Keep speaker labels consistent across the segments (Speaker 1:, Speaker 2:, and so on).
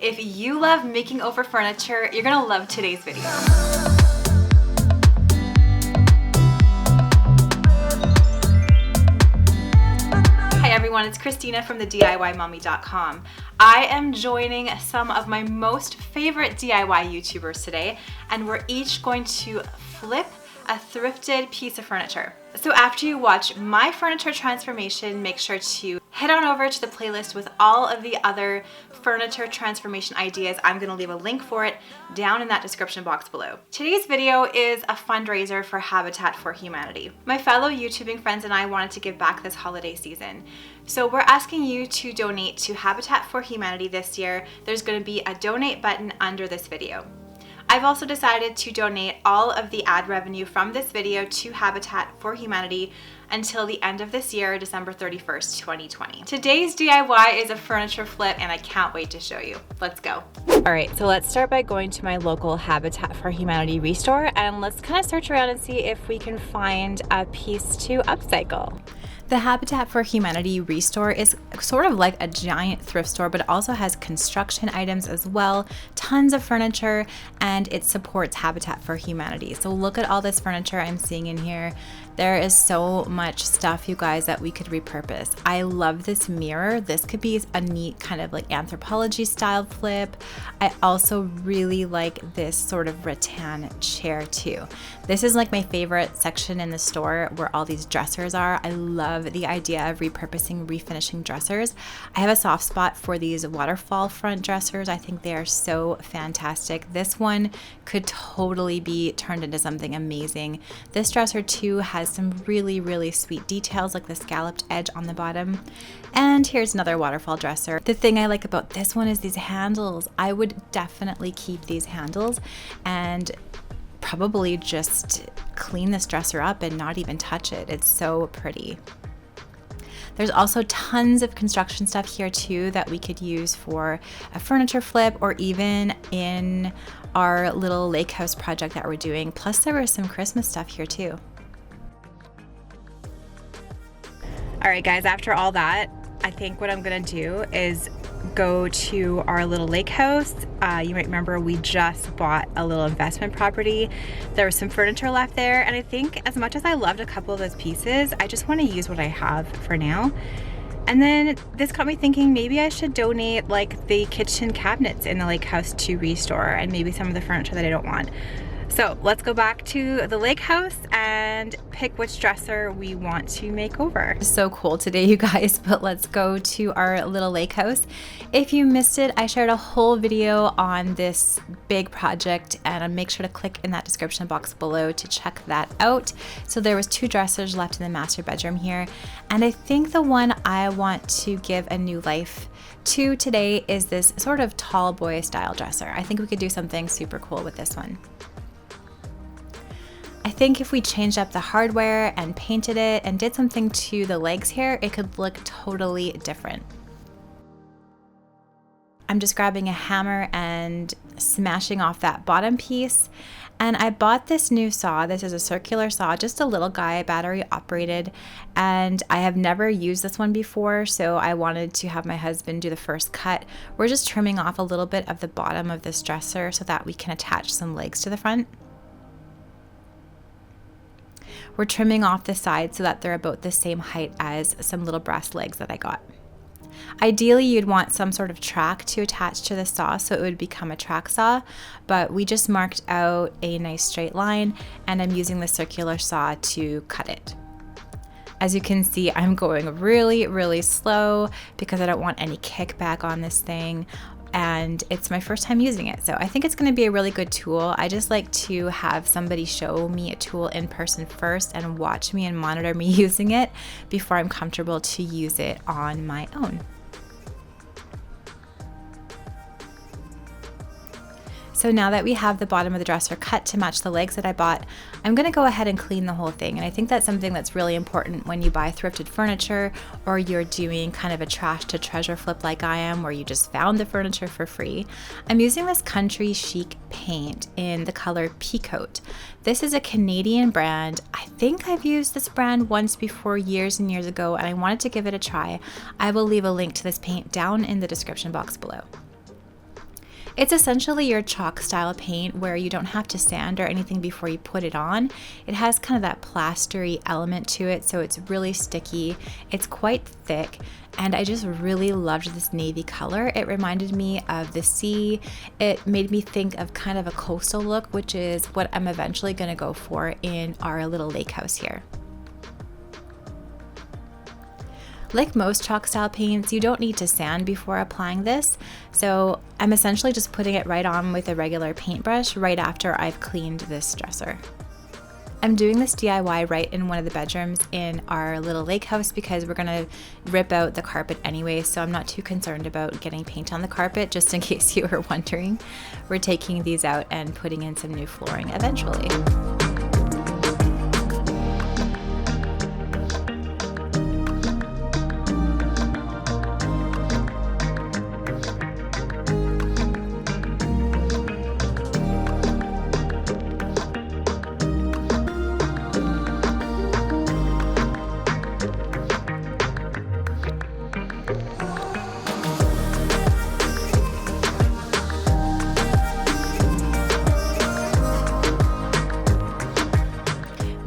Speaker 1: If you love making over furniture, you're gonna love today's video. Hi everyone, it's Christina from the DIYmommy.com. I am joining some of my most favorite DIY YouTubers today, and we're each going to flip a thrifted piece of furniture. So after you watch my furniture transformation, make sure to head on over to the playlist with all of the other furniture transformation ideas. I'm gonna leave a link for it down in that description box below. Today's video is a fundraiser for Habitat for Humanity. My fellow YouTubing friends and I wanted to give back this holiday season. So we're asking you to donate to Habitat for Humanity this year. There's gonna be a donate button under this video. I've also decided to donate all of the ad revenue from this video to Habitat for Humanity until the end of this year, December 31st, 2020. Today's DIY is a furniture flip and I can't wait to show you. Let's go. All right, so let's start by going to my local Habitat for Humanity restore and let's kind of search around and see if we can find a piece to upcycle. The Habitat for Humanity restore is sort of like a giant thrift store, but it also has construction items as well, tons of furniture, and it supports Habitat for Humanity. So look at all this furniture I'm seeing in here. There is so much stuff, you guys, that we could repurpose. I love this mirror. This could be a neat kind of like anthropology style flip. I also really like this sort of rattan chair too. This is like my favorite section in the store where all these dressers are. I love the idea of repurposing, refinishing dressers. I have a soft spot for these waterfall front dressers. I think they are so fantastic. This one could totally be turned into something amazing. This dresser too has some really sweet details like the scalloped edge on the bottom. And here's another waterfall dresser. The thing I like about this one is these handles. I would definitely keep these handles and probably just clean this dresser up and not even touch it. It's so pretty. There's also tons of construction stuff here too that we could use for a furniture flip or even in our little lake house project that we're doing. Plus there was some Christmas stuff here too. All right guys, after all that, I think what I'm gonna do is go to our little lake house. You might remember we just bought a little investment property. There was some furniture left there, and I think as much as I loved a couple of those pieces, I just want to use what I have for now. And then this got me thinking maybe I should donate like the kitchen cabinets in the lake house to restore and maybe some of the furniture that I don't want. So let's go back to the lake house and pick which dresser we want to make over. So cool today, you guys, but let's go to our little lake house. If you missed it, I shared a whole video on this big project and make sure to click in that description box below to check that out. So there was 2 dressers left in the master bedroom here. And I think the one I want to give a new life to today is this sort of tall boy style dresser. I think we could do something super cool with this one. I think if we changed up the hardware and painted it and did something to the legs here, it could look totally different. I'm just grabbing a hammer and smashing off that bottom piece. And I bought this new saw. This is a circular saw, just a little guy, battery operated. And I have never used this one before, so I wanted to have my husband do the first cut. We're just trimming off a little bit of the bottom of this dresser so that we can attach some legs to the front. We're trimming off the sides so that they're about the same height as some little brass legs that I got. Ideally, you'd want some sort of track to attach to the saw so it would become a track saw, but we just marked out a nice straight line and I'm using the circular saw to cut it. As you can see, I'm going really slow because I don't want any kickback on this thing. And it's my first time using it. So I think it's gonna be a really good tool. I just like to have somebody show me a tool in person first and watch me and monitor me using it before I'm comfortable to use it on my own. So now that we have the bottom of the dresser cut to match the legs that I bought, I'm gonna go ahead and clean the whole thing. And I think that's something that's really important when you buy thrifted furniture or you're doing kind of a trash to treasure flip like I am, where you just found the furniture for free. I'm using this country chic paint in the color Peacoat. This is a Canadian brand. I think I've used this brand once before years and years ago, and I wanted to give it a try. I will leave a link to this paint down in the description box below. It's essentially your chalk style paint where you don't have to sand or anything before you put it on. It has kind of that plastery element to it, so it's really sticky. It's quite thick, and I just really loved this navy color. It reminded me of the sea. It made me think of kind of a coastal look, which is what I'm eventually going to go for in our little lake house here. Like most chalk style paints, you don't need to sand before applying this, so I'm essentially just putting it right on with a regular paintbrush right after I've cleaned this dresser. I'm doing this DIY right in one of the bedrooms in our little lake house because we're gonna rip out the carpet anyway, so I'm not too concerned about getting paint on the carpet, just in case you were wondering. We're taking these out and putting in some new flooring eventually.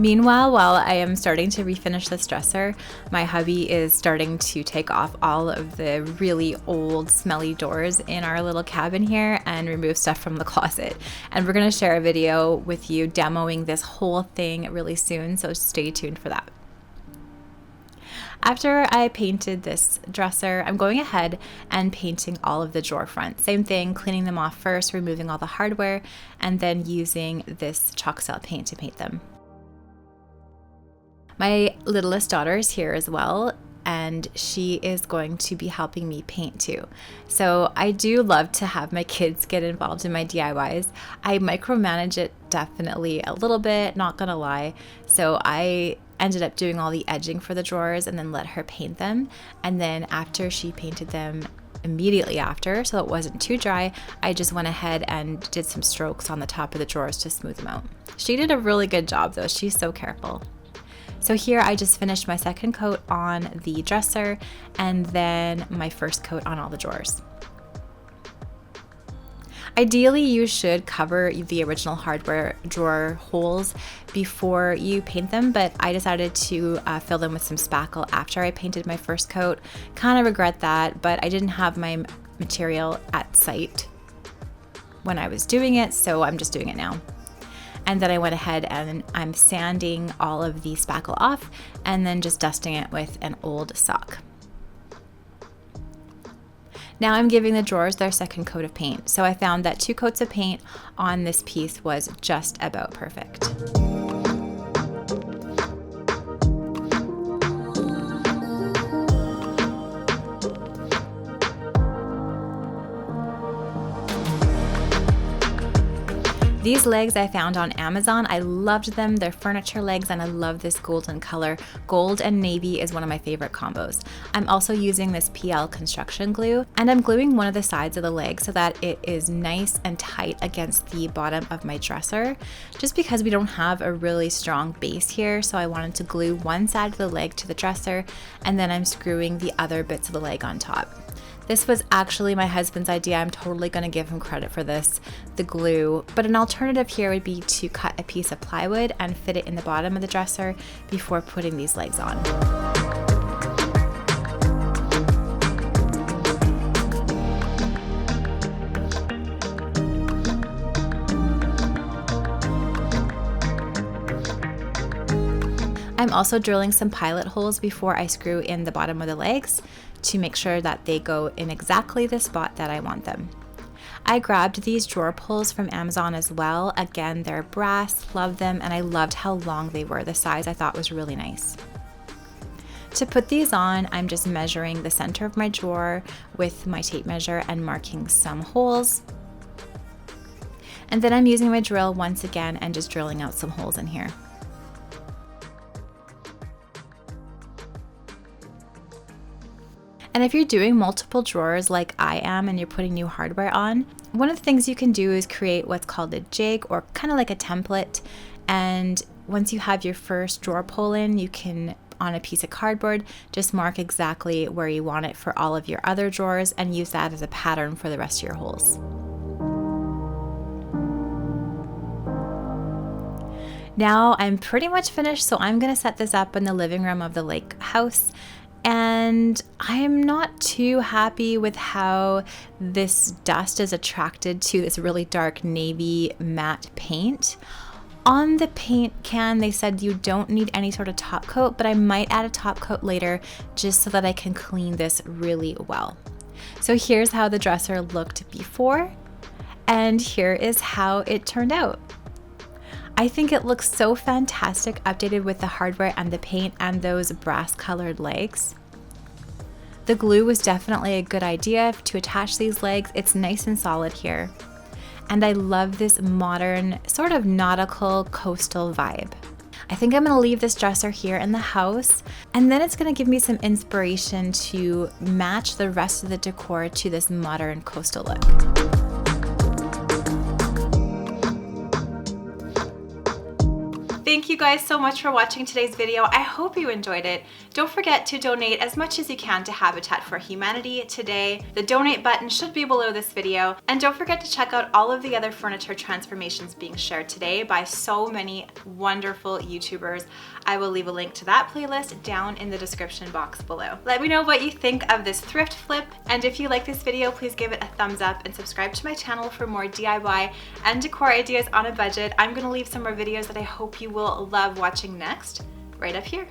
Speaker 1: Meanwhile, while I am starting to refinish this dresser, my hubby is starting to take off all of the really old, smelly doors in our little cabin here and remove stuff from the closet. And we're going to share a video with you demoing this whole thing really soon, so stay tuned for that. After I painted this dresser, I'm going ahead and painting all of the drawer fronts. Same thing, cleaning them off first, removing all the hardware, and then using this chalk style paint to paint them. My littlest daughter is here as well, and she is going to be helping me paint too. So I do love to have my kids get involved in my DIYs. I micromanage it definitely a little bit, not gonna lie. So I ended up doing all the edging for the drawers and then let her paint them. And then after she painted them, immediately after, so it wasn't too dry, I just went ahead and did some strokes on the top of the drawers to smooth them out. She did a really good job though, she's so careful. So here I just finished my second coat on the dresser and then my first coat on all the drawers. Ideally, you should cover the original hardware drawer holes before you paint them, but I decided to fill them with some spackle after I painted my first coat. Kind of regret that, but I didn't have my material at site when I was doing it, so I'm just doing it now. And then I went ahead and I'm sanding all of the spackle off and then just dusting it with an old sock. Now I'm giving the drawers their second coat of paint. So I found that 2 coats of paint on this piece was just about perfect. These legs I found on Amazon. I loved them. They're furniture legs and I love this golden color. Gold and navy is one of my favorite combos. I'm also using this PL construction glue and I'm gluing one of the sides of the leg so that it is nice and tight against the bottom of my dresser, just because we don't have a really strong base here. So I wanted to glue one side of the leg to the dresser and then I'm screwing the other bits of the leg on top. This was actually my husband's idea. I'm totally going to give him credit for this, the glue. But an alternative here would be to cut a piece of plywood and fit it in the bottom of the dresser before putting these legs on. I'm also drilling some pilot holes before I screw in the bottom of the legs to make sure that they go in exactly the spot that I want them. I grabbed these drawer pulls from Amazon as well. Again, they're brass, love them, and I loved how long they were. The size I thought was really nice. To put these on, I'm just measuring the center of my drawer with my tape measure and marking some holes. And then I'm using my drill once again and just drilling out some holes in here. And if you're doing multiple drawers like I am and you're putting new hardware on, one of the things you can do is create what's called a jig, or kind of like a template. And once you have your first drawer pull in, you can, on a piece of cardboard, just mark exactly where you want it for all of your other drawers and use that as a pattern for the rest of your holes. Now I'm pretty much finished, so I'm gonna set this up in the living room of the lake house. And I'm not too happy with how this dust is attracted to this really dark navy matte paint. On the paint can, they said you don't need any sort of top coat, but I might add a top coat later just so that I can clean this really well. So here's how the dresser looked before, and here is how it turned out. I think it looks so fantastic updated with the hardware and the paint and those brass colored legs. The glue was definitely a good idea to attach these legs. It's nice and solid here. And I love this modern, sort of nautical coastal vibe. I think I'm gonna leave this dresser here in the house, and then it's gonna give me some inspiration to match the rest of the decor to this modern coastal look. Thank you guys so much for watching today's video. I hope you enjoyed it. Don't forget to donate as much as you can to Habitat for Humanity today. The donate button should be below this video. And don't forget to check out all of the other furniture transformations being shared today by so many wonderful YouTubers. I will leave a link to that playlist down in the description box below. Let me know what you think of this thrift flip. And if you like this video, please give it a thumbs up and subscribe to my channel for more DIY and decor ideas on a budget. I'm gonna leave some more videos that I hope you will love watching next, right up here.